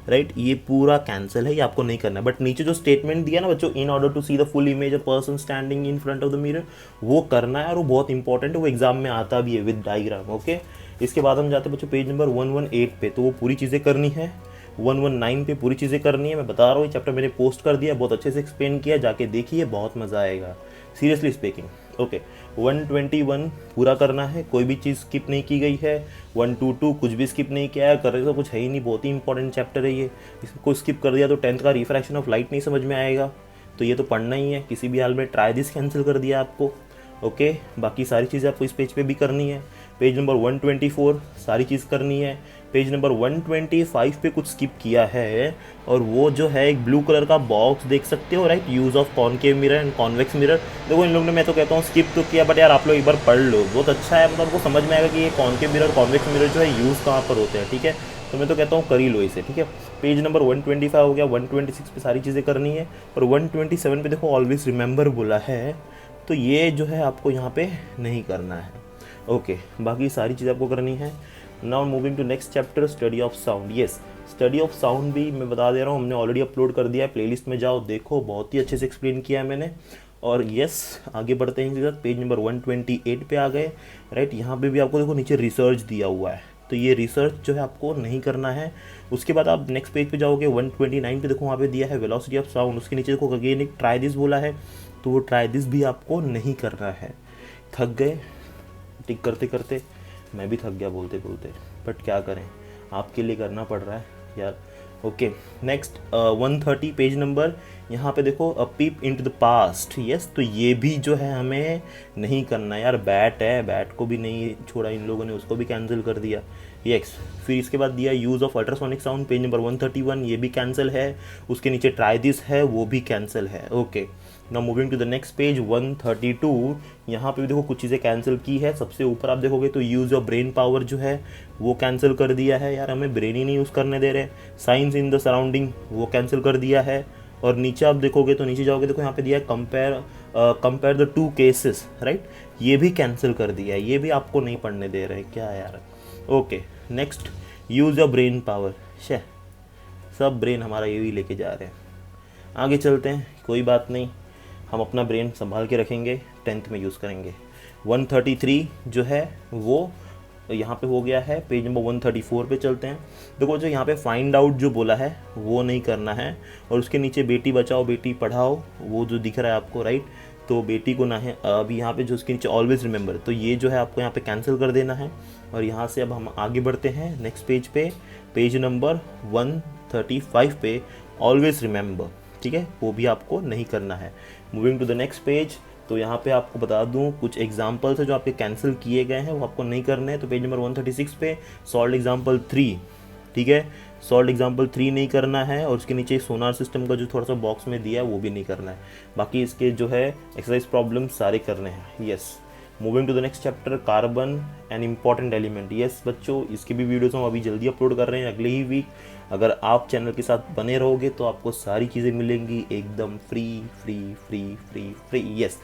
राइट, ये पूरा कैंसिल है, ये आपको नहीं करना है। बट नीचे जो स्टेटमेंट दिया ना बच्चों, in order to see the full image a person standing in front of the mirror, वो करना है, और वो बहुत इंपॉर्टेंट है, वो एग्जाम में आता भी है विद डायग्राम। ओके, इसके बाद हम जाते हैं बच्चों पेज नंबर 118 पे, तो वो पूरी चीज़ें करनी है। 119 पे पूरी चीज़ें करनी है, मैं बता रहा हूँ, ये चैप्टर मैंने पोस्ट कर दिया, बहुत अच्छे से एक्सप्लेन किया, जाके देखिए, बहुत मज़ा आएगा, सीरियसली स्पीकिंग। ओके, 121 पूरा करना है, कोई भी चीज़ स्किप नहीं की गई है। 122 कुछ भी स्किप नहीं किया है, कर तो कुछ है ही नहीं, बहुत ही इंपॉर्टेंट चैप्टर है ये, इसको स्किप कर दिया तो 10th का रिफ्रैक्शन ऑफ लाइट नहीं समझ में आएगा, तो ये तो पढ़ना ही है किसी भी हाल में। ट्राई दिस कैंसिल कर दिया आपको। ओके, बाकी सारी चीज़ें आपको इस पेज पे भी करनी है। पेज नंबर 124 सारी चीज़ करनी है। पेज नंबर 125 पे कुछ स्किप किया है, और वो जो है एक ब्लू कलर का बॉक्स देख सकते हो, right, use of concave mirror and convex mirror. देखो इन लोगों ने, मैं तो कहता हूँ स्किप तो किया, बट यार आप लोग एक बार पढ़ लो, बहुत अच्छा है, मतलब आपको समझ में आएगा कि ये कॉनकेव मिरर कॉन्वेक्स मिरर जो है यूज़ कहाँ पर होते हैं, ठीक है, तो मैं तो कहता हूँ कर ही लो इसे, ठीक है। पेज नंबर 125 हो गया, 126 पे सारी चीज़ें करनी है, और 127 पे देखो ऑलवेज रिमेंबर बोला है, तो ये जो है आपको यहाँ पे नहीं करना है। ओके, बाकी सारी चीज़ आपको करनी है। Now moving to next chapter, study of sound. Yes, study of sound भी मैं बता दे रहा हूँ, हमने ऑलरेडी अपलोड कर दिया है, प्लेलिस्ट में जाओ देखो, बहुत ही अच्छे से एक्सप्लेन किया है मैंने। और यस, आगे बढ़ते हैं इसके साथ, पेज नंबर 128 पे आ गए, राइट। यहाँ पे भी आपको देखो नीचे रिसर्च दिया हुआ है, तो ये रिसर्च जो है आपको नहीं करना है। उसके बाद आप नेक्स्ट पेज पे जाओगे, 129 पे देखो वहाँ पे दिया है वेलोसिटी ऑफ साउंड, उसके नीचे देखो अगेन एक ट्राई दिस बोला है, तो वो ट्राई दिस भी आपको नहीं करना है। थक गए टिक करते करते, मैं भी थक गया बोलते बोलते, बट क्या करें, आपके लिए करना पड़ रहा है यार। ओके, नेक्स्ट 130 पेज नंबर, यहाँ पे देखो अ पीप इनटू द पास्ट। यस, तो ये भी जो है हमें नहीं करना यार। बैट है, बैट को भी नहीं छोड़ा इन लोगों ने, उसको भी कैंसिल कर दिया। यस, फिर इसके बाद दिया use of ultrasonic sound, page number 131, ये भी कैंसिल है। उसके नीचे ट्राई दिस है, वो भी कैंसिल है। Okay, now moving to the next page 132, यहाँ पे भी देखो कुछ चीज़ें कैंसिल की है। सबसे ऊपर आप देखोगे तो यूज़ ऑफ ब्रेन पावर जो है वो कैंसिल कर दिया है यार, हमें ब्रेन ही नहीं यूज़ करने दे रहे। साइंस इन द सराउंडिंग वो कैंसिल कर दिया है। और नीचे आप देखोगे तो नीचे जाओगे देखो यहाँ पे दिया है compare the two cases, right, ये भी कैंसिल कर दिया है, ये भी आपको नहीं पढ़ने दे रहे क्या यार। Okay, next use of brain power, सब ब्रेन हमारा ये भी लेके जा रहे हैं। आगे चलते हैं, कोई बात नहीं, हम अपना ब्रेन संभाल के रखेंगे, 10th में यूज़ करेंगे। 133 जो है वो यहाँ पे हो गया है, पेज नंबर 134 पे चलते हैं। देखो जो यहाँ पे फाइंड आउट जो बोला है वो नहीं करना है, और उसके नीचे बेटी बचाओ बेटी पढ़ाओ वो जो दिख रहा है आपको, राइट, तो बेटी को ना है अभी यहाँ पे जो उसके नीचे ऑलवेज रिमेंबर, तो ये जो है आपको यहाँ पे कैंसिल कर देना है। और यहाँ से अब हम आगे बढ़ते हैं नेक्स्ट पेज पे, पेज नंबर 135 पे ऑलवेज रिमेंबर, ठीक है, वो भी आपको नहीं करना है। Moving to the next page, तो यहाँ पे आपको बता दूँ कुछ एग्जाम्पल्स है जो आपके कैंसिल किए गए हैं, वो आपको नहीं करने हैं। तो पेज नंबर 136 पे सॉल्ट एग्जाम्पल 3, ठीक है, सॉल्ट एग्जाम्पल 3 नहीं करना है। और उसके नीचे सोनार सिस्टम का जो थोड़ा सा बॉक्स में दिया है वो भी नहीं करना है। बाकी इसके जो है एक्सरसाइज प्रॉब्लम सारे करने हैं। Yes, moving to the next chapter, carbon an important element. Yes बच्चों, इसकी भी वीडियोस हम अभी जल्दी अपलोड कर रहे हैं, अगले ही वीक। अगर आप चैनल के साथ बने रहोगे तो आपको सारी चीज़ें मिलेंगी एकदम free free free free free. Yes,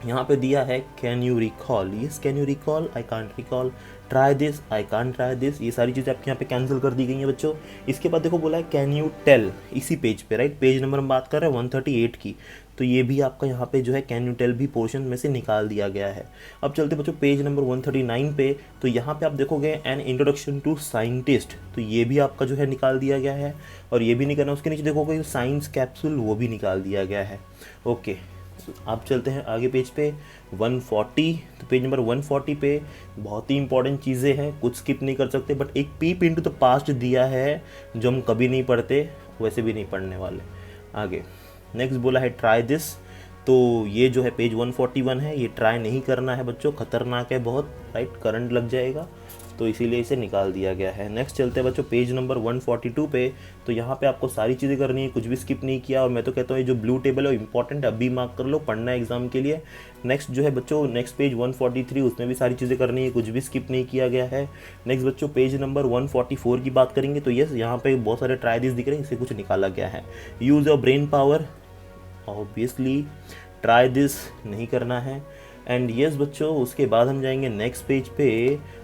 यहाँ पे दिया है can you recall, yes can you recall, I can't recall, try this, I can't try this, ये सारी चीज़ें आपके यहाँ पे कैंसिल कर दी गई हैं बच्चों। इसके बाद देखो बोला है कैन यू टेल, इसी पेज पे, राइट, पेज नंबर हम बात कर रहे हैं 138 की, तो ये भी आपका यहाँ पे जो है कैन यू टेल भी पोर्शन में से निकाल दिया गया है। अब चलते बच्चों पेज नंबर 139 पे, तो यहाँ पे आप देखोगे एन इंट्रोडक्शन टू साइंटिस्ट, तो ये भी आपका जो है निकाल दिया गया है, और ये भी नहीं करना। उसके नीचे देखोगे साइंस कैप्सूल, वो भी निकाल दिया गया है। ओके, आप चलते हैं आगे पेज पे 140, तो पेज नंबर 140 पे बहुत ही इंपॉर्टेंट चीज़ें हैं, कुछ स्किप नहीं कर सकते, बट एक पीप इनटू द पास्ट दिया है जो हम कभी नहीं पढ़ते, वैसे भी नहीं पढ़ने वाले। आगे नेक्स्ट बोला है ट्राई दिस, तो ये जो है पेज 141 है, ये ट्राई नहीं करना है बच्चों, खतरनाक है बहुत, राइट, करंट लग जाएगा, तो इसीलिए इसे निकाल दिया गया है। नेक्स्ट चलते हैं बच्चों पेज नंबर 142 पे, तो यहाँ पे आपको सारी चीज़ें करनी है, कुछ भी स्किप नहीं किया। और मैं तो कहता हूँ ये जो ब्लू टेबल है इंपॉर्टेंट है, अभी मार्क कर लो, पढ़ना है एग्जाम के लिए। नेक्स्ट जो है बच्चों नेक्स्ट पेज 143, उसमें भी सारी चीज़ें करनी है, कुछ भी स्किप नहीं किया गया है। नेक्स्ट बच्चों पेज नंबर 144 की बात करेंगे, तो यस यहाँ पे बहुत सारे ट्राई दिस दिख रहे हैं, इससे कुछ निकाला गया है। Use of brain power, obviously try this नहीं करना है। एंड यस बच्चों, उसके बाद हम जाएंगे नेक्स्ट पेज पे।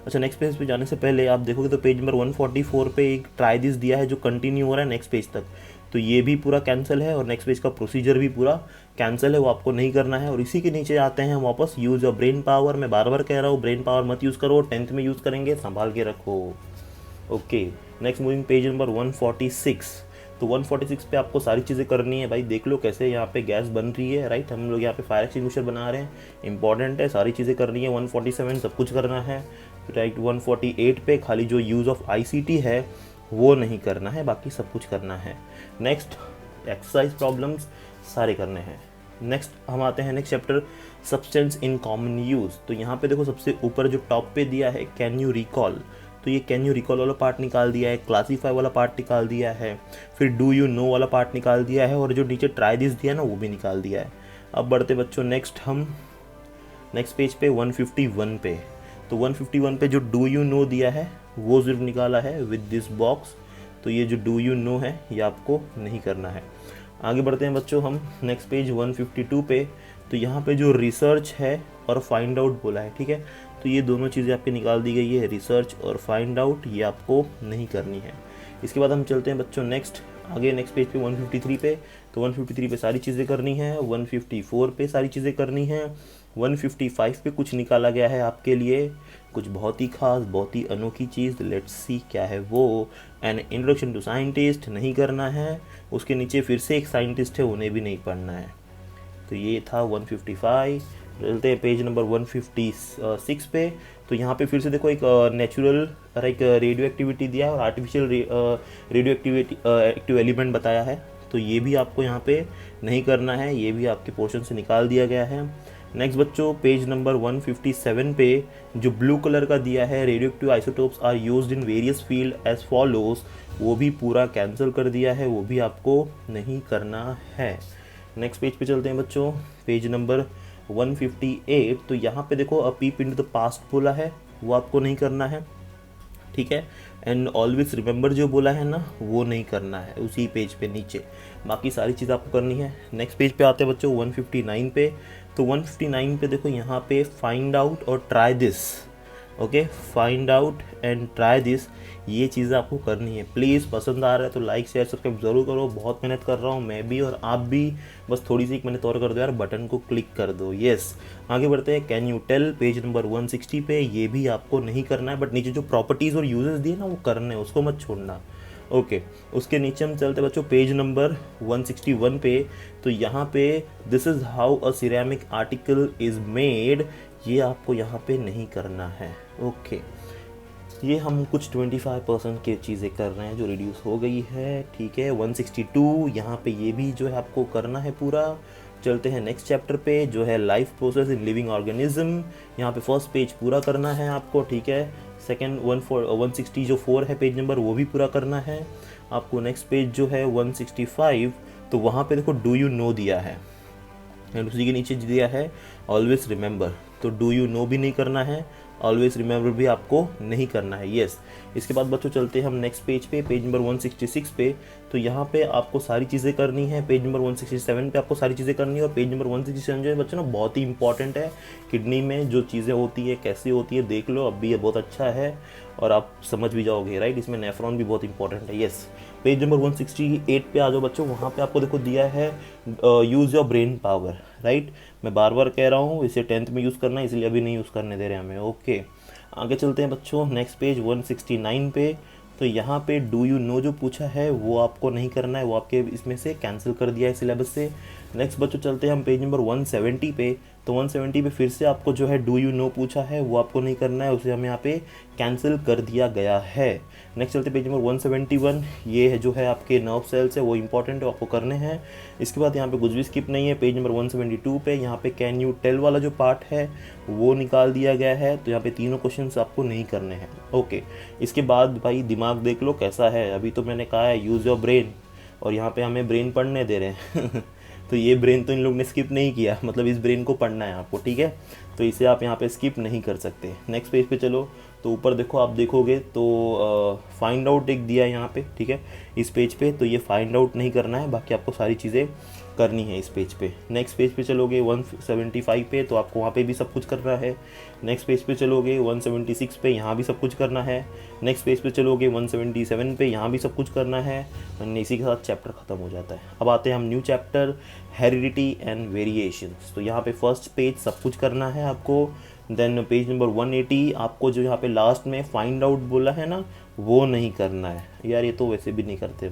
अच्छा, नेक्स्ट पेज पे जाने से पहले आप देखोगे तो पेज नंबर 144 पे एक ट्राई दिस दिया है जो कंटिन्यू हो रहा है नेक्स्ट पेज तक, तो ये भी पूरा कैंसिल है, और नेक्स्ट पेज का प्रोसीजर भी पूरा कैंसिल है, वो आपको नहीं करना है। और इसी के नीचे आते हैं वापस यूज़ ऑफ ब्रेन पावर, मैं बार बार कह रहा हूँ ब्रेन पावर मत यूज़ करो, 10th में यूज़ करेंगे, संभाल के रखो। Okay, next moving page number 146, तो 146 पे आपको सारी चीज़ें करनी है भाई, देख लो कैसे यहाँ पे गैस बन रही है, राइट, हम लोग यहाँ पे फायर एक्सटिंग्विशर बना रहे हैं, इंपॉर्टेंट है, सारी चीज़ें करनी है। 147 सब कुछ करना है, राइट। 148 पे खाली जो यूज़ ऑफ ICT है वो नहीं करना है, बाकी सब कुछ करना है। नेक्स्ट एक्सरसाइज प्रॉब्लम्स सारे करने हैं। नेक्स्ट हम आते हैं next chapter, substance in common use, तो यहाँ पे देखो सबसे ऊपर जो टॉप पे दिया है कैन यू रिकॉल, तो ये कैन यू रिकॉल वाला पार्ट निकाल दिया है, क्लासीफाई वाला पार्ट निकाल दिया है, फिर डू यू नो वाला पार्ट निकाल दिया है, और जो नीचे ट्राई दिस दिया है ना वो भी निकाल दिया है। अब बढ़ते बच्चों नेक्स्ट हम नेक्स्ट पेज पे 151 पे, तो 151 पे जो डू यू नो दिया है वो सिर्फ निकाला है विद दिस बॉक्स, तो ये जो डू यू नो है ये आपको नहीं करना है। आगे बढ़ते हैं बच्चों हम नेक्स्ट पेज 152 पे। तो यहाँ पे जो रिसर्च है और फाइंड आउट बोला है, ठीक है, तो ये दोनों चीज़ें आपकी निकाल दी गई है, रिसर्च और फाइंड आउट, ये आपको नहीं करनी है। इसके बाद हम चलते हैं बच्चों नेक्स्ट पेज पे 153 पे। तो 153 पे सारी चीज़ें करनी है, 154 पे सारी चीज़ें करनी है, 155 पे कुछ निकाला गया है आपके लिए, कुछ बहुत ही खास, बहुत ही अनोखी चीज़, लेट्स सी क्या है वो। एन इंट्रोडक्शन टू साइंटिस्ट नहीं करना है, उसके नीचे फिर से एक साइंटिस्ट है, उन्हें भी नहीं पढ़ना है। तो ये था 155। चलते हैं पेज नंबर 156 पे। तो यहाँ पे फिर से देखो एक नेचुरल और एक रेडियो एक्टिविटी दिया है और आर्टिफिशियल रेडियो एक्टिव एलिमेंट बताया है, तो ये भी आपको यहाँ पे नहीं करना है, ये भी आपके पोर्शन से निकाल दिया गया है। नेक्स्ट बच्चों पेज नंबर 157 पे जो ब्लू कलर का दिया है, radio active isotopes are used in various field as follows, वो भी पूरा कैंसिल कर दिया है, वो भी आपको नहीं करना है। नेक्स्ट पेज पे चलते हैं बच्चों, पेज नंबर 158। तो यहाँ पे देखो अ पीप इनटू द पास्ट बोला है, वो आपको नहीं करना है, ठीक है। एंड ऑलवेज रिमेंबर जो बोला है ना, वो नहीं करना है उसी पेज पे नीचे, बाकी सारी चीज़ आपको करनी है। नेक्स्ट पेज पे आते हैं बच्चों 159 पे। तो 159 पे देखो यहाँ पे फाइंड आउट और try this, okay, find out and try this, ये चीज़ें आपको करनी है। प्लीज़ पसंद आ रहा है तो लाइक शेयर सब्सक्राइब ज़रूर करो, बहुत मेहनत कर रहा हूँ मैं भी और आप भी, बस थोड़ी सी एक मेहनत और कर दो यार, बटन को क्लिक कर दो, यस। आगे बढ़ते हैं, can you tell page number 160 पे, ये भी आपको नहीं करना है, बट नीचे जो प्रॉपर्टीज़ और यूजेस दिए ना वो करने हैं, उसको मत छोड़ना, ओके। उसके नीचे हम चलते बच्चों पेज नंबर 161 पे। तो यहाँ पे this is how a ceramic article is made, ये आपको यहाँ पे नहीं करना है, ओके। ये हम कुछ 25% की चीज़ें कर रहे हैं जो रिड्यूस हो गई है, ठीक है। 162 यहाँ पे ये भी जो है आपको करना है पूरा। चलते हैं नेक्स्ट चैप्टर पे जो है life process in living organism, यहाँ पे फर्स्ट पेज पूरा करना है आपको, ठीक है। सेकेंड 160 जो 4 है पेज नंबर, वो भी पूरा करना है आपको। नेक्स्ट पेज जो है 165, तो वहाँ पे देखो डू यू नो दिया है एंड उसी के नीचे दिया है ऑलवेज रिमेंबर, तो डू यू नो भी नहीं करना है, ऑलवेज रिमेंबर भी आपको नहीं करना है, यस। इसके बाद बच्चों चलते हैं हम नेक्स्ट पेज पे, पेज नंबर 166 पे। तो यहाँ पे आपको सारी चीज़ें करनी है, पेज नंबर 167 पे आपको सारी चीज़ें करनी है, और पेज नंबर 167 जो है बच्चों ना बहुत ही इंपॉर्टेंट है, किडनी में जो चीज़ें होती है कैसी होती है देख लो, अब भी ये बहुत अच्छा है और आप समझ भी जाओगे, राइट। इसमें नेफ्रॉन भी बहुत इंपॉर्टेंट है, यस। पेज नंबर 168 पे आ जाओ बच्चों, वहाँ पे आपको देखो दिया है use your brain power, right. मैं बार बार कह रहा हूँ इसे 10th में यूज़ करना है, इसलिए अभी नहीं यूज़ करने दे रहे हमें, ओके। आगे चलते हैं बच्चों नेक्स्ट पेज 169 पे। तो यहाँ पे डू यू नो जो पूछा है वो आपको नहीं करना है, वो आपके इसमें से कैंसिल कर दिया है सिलेबस से। नेक्स्ट बच्चों चलते हैं हम पेज नंबर 170 पे। तो 170 पे फिर से आपको जो है डू यू नो पूछा है, वो आपको नहीं करना है, उसे हम यहाँ पे कैंसिल कर दिया गया है। नेक्स्ट चलते पेज नंबर 171, ये है जो है आपके नर्व सेल्स है, वो इंपॉर्टेंट है, आपको करने हैं। इसके बाद यहाँ पे कुछ भी स्किप नहीं है। पेज नंबर 172 पे यहाँ पे कैन यू टेल वाला जो पार्ट है वो निकाल दिया गया है, तो यहाँ पे तीनों क्वेश्चन आपको नहीं करने हैं, ओके। इसके बाद भाई दिमाग देख लो कैसा है, अभी तो मैंने कहा है यूज़ योर ब्रेन, और यहाँ पे हमें ब्रेन पढ़ने दे रहे हैं तो ये ब्रेन तो इन लोग ने स्किप नहीं किया, मतलब इस ब्रेन को पढ़ना है आपको, ठीक है, तो इसे आप यहाँ पे स्किप नहीं कर सकते। नेक्स्ट पेज पे चलो, तो ऊपर देखो आप देखोगे तो फाइंड आउट एक दिया है यहाँ पे, ठीक है, इस पेज पे, तो ये फाइंड आउट नहीं करना है, बाकी आपको सारी चीज़ें करनी है इस पेज पे। नेक्स्ट पेज पे चलोगे 175 पे, तो आपको वहाँ पे भी सब कुछ करना है। नेक्स्ट पेज पे चलोगे 176 पे, यहाँ भी सब कुछ करना है। नेक्स्ट पेज पे चलोगे 177 पे, यहाँ भी सब कुछ करना है, और इसी के साथ चैप्टर ख़त्म हो जाता है। अब आते हैं हम new chapter heredity and variations. तो यहाँ पे फर्स्ट पेज सब कुछ करना है आपको। देन पेज नंबर 180 आपको जो यहाँ पे लास्ट में फाइंड आउट बोला है ना, वो नहीं करना है यार, ये तो वैसे भी नहीं करते,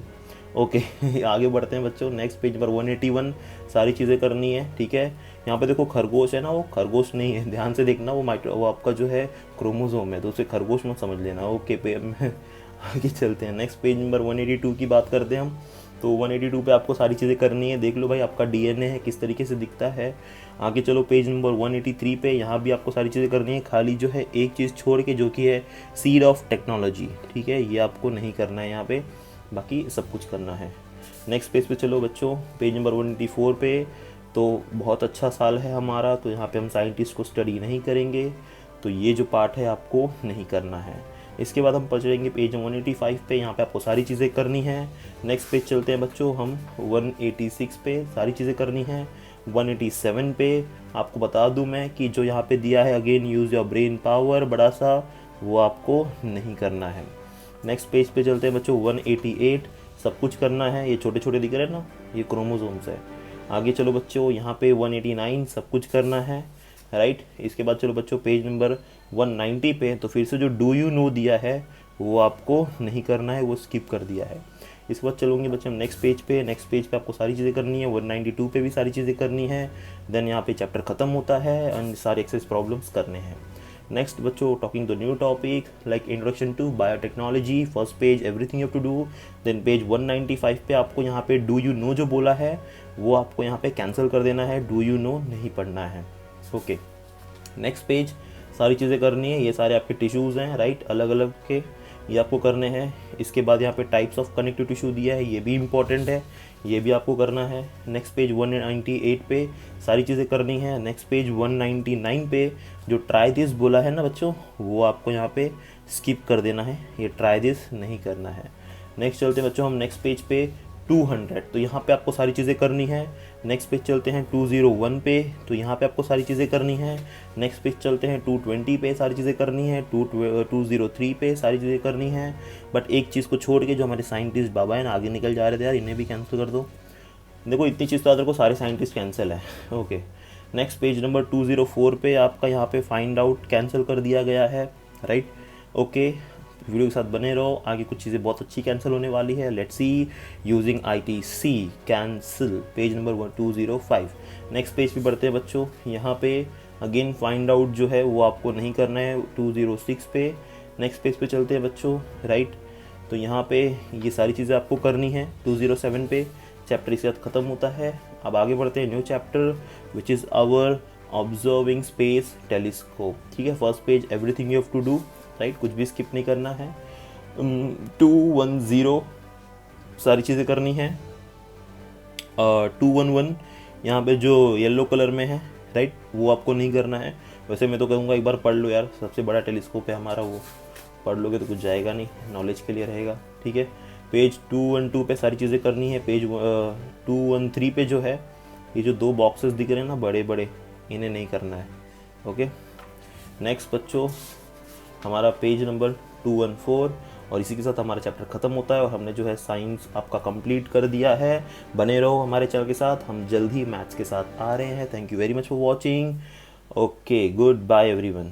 ओके आगे बढ़ते हैं बच्चों, नेक्स्ट पेज नंबर 181 सारी चीज़ें करनी है, ठीक है। यहाँ पे देखो खरगोश है ना, वो खरगोश नहीं है, ध्यान से देखना, वो आपका जो है क्रोमोसोम है, तो उसे खरगोश मत समझ लेना, ओके। पे आगे चलते हैं, नेक्स्ट पेज नंबर 182 की बात करते हैं हम। तो 182 पे आपको सारी चीज़ें करनी है, देख लो भाई आपका डीएनए है किस तरीके से दिखता है। आगे चलो पेज नंबर 183 पे, यहाँ भी आपको सारी चीज़ें करनी है, खाली जो है एक चीज़ छोड़ के जो कि है सीड ऑफ टेक्नोलॉजी, ठीक है, ये आपको नहीं करना है यहाँ पे, बाकी सब कुछ करना है। नेक्स्ट पेज पे चलो बच्चों, पेज नंबर 184 पे। तो बहुत अच्छा साल है हमारा, तो यहाँ पे हम साइंटिस्ट को स्टडी नहीं करेंगे, तो ये जो पार्ट है आपको नहीं करना है। इसके बाद हम पहुँचेंगे पेज 185 पे, यहाँ पे आपको सारी चीज़ें करनी है। नेक्स्ट पेज चलते हैं बच्चों हम 186 पे, सारी चीज़ें करनी है। 187 पे आपको बता दूं मैं कि जो यहाँ पे दिया है again use your brain power बड़ा सा, वो आपको नहीं करना है। नेक्स्ट पेज पे चलते हैं बच्चों 188, सब कुछ करना है। ये छोटे छोटे दिख रहे हैं ना, ये क्रोमोसोम्स है। आगे चलो बच्चों यहाँ पे 189 सब कुछ करना है, राइट। इसके बाद चलो बच्चों पेज नंबर 190 पे, तो फिर से जो डू यू नो दिया है वो आपको नहीं करना है, वो स्किप कर दिया है। इसके बाद चलोगे बच्चे हम नेक्स्ट पेज पे। नेक्स्ट पेज पे आपको सारी चीज़ें करनी है। 192 पे भी सारी चीज़ें करनी है। देन यहाँ पे चैप्टर ख़त्म होता है एंड सारे एक्सेस प्रॉब्लम्स करने हैं। नेक्स्ट बच्चों talking the new topic like introduction to biotechnology, first page everything you have to do. Then page 195 पे आपको यहाँ पे डू यू नो जो बोला है वो आपको यहाँ पे कैंसिल कर देना है, डू यू नो नहीं पढ़ना है। ओके, नेक्स्ट पेज सारी चीज़ें करनी है। ये सारे आपके टिश्यूज़ हैं, राइट, अलग अलग के, ये आपको करने हैं। इसके बाद यहाँ पे टाइप्स ऑफ कनेक्टिव टिश्यू दिया है, ये भी इंपॉर्टेंट है, ये भी आपको करना है। नेक्स्ट पेज 198 पे सारी चीज़ें करनी है। नेक्स्ट पेज 199 पे जो ट्राई दिस बोला है ना बच्चों, वो आपको यहाँ पे स्किप कर देना है, ये ट्राई दिस नहीं करना है। नेक्स्ट चलते हैं बच्चों हम नेक्स्ट पेज पे 200, तो यहाँ पे आपको सारी चीज़ें करनी है। नेक्स्ट पेज चलते हैं 201 पे, तो यहाँ पे आपको सारी चीज़ें करनी है। नेक्स्ट पेज चलते हैं 220 पे, सारी चीज़ें करनी है। 203 पे सारी चीज़ें करनी है। बट एक चीज़ को छोड़ के जो हमारे साइंटिस्ट बाबा हैं ना आगे निकल जा रहे थे यार, इन्हें भी कैंसिल कर दो। देखो इतनी चीज़ तो याद रखो, सारे साइंटिस्ट कैंसिल है। ओके, नेक्स्ट पेज नंबर 204 पे आपका यहाँ पे फाइंड आउट कैंसिल कर दिया गया है, राइट। ओके, वीडियो के साथ बने रहो, आगे कुछ चीज़ें बहुत अच्छी कैंसिल होने वाली है। Let's see using ITC cancel page number 205। Next page पे बढ़ते हैं बच्चों, यहाँ पे अगेन फाइंड आउट जो है वो आपको नहीं करना है 206 पे। नेक्स्ट पेज पे चलते हैं बच्चों, राइट, तो यहाँ पे ये सारी चीज़ें आपको करनी है। 207 पे चैप्टर इसके साथ ख़त्म होता है। अब आगे बढ़ते हैं new chapter which is our observing space telescope. ठीक है, first page everything you have to do, right, कुछ भी स्किप नहीं करना है। 210 सारी चीज़ें करनी है। 211 यहाँ पे जो येलो कलर में है, राइट, वो आपको नहीं करना है। वैसे मैं तो कहूँगा एक बार पढ़ लो यार, सबसे बड़ा टेलीस्कोप है हमारा, वो पढ़ लोगे तो कुछ जाएगा नहीं, नॉलेज के लिए रहेगा। ठीक है, पेज 212 पे सारी चीज़ें करनी है। पेज 213 पे जो है ये जो दो बॉक्सेस दिख रहे हैं ना बड़े बड़े, इन्हें नहीं करना है। ओके, नेक्स्ट बच्चों हमारा पेज नंबर 214, और इसी के साथ हमारा चैप्टर ख़त्म होता है और हमने जो है साइंस आपका कंप्लीट कर दिया है। बने रहो हमारे चैनल के साथ, हम जल्द ही मैथ्स के साथ आ रहे हैं। Thank you very much for watching. Okay, good bye everyone.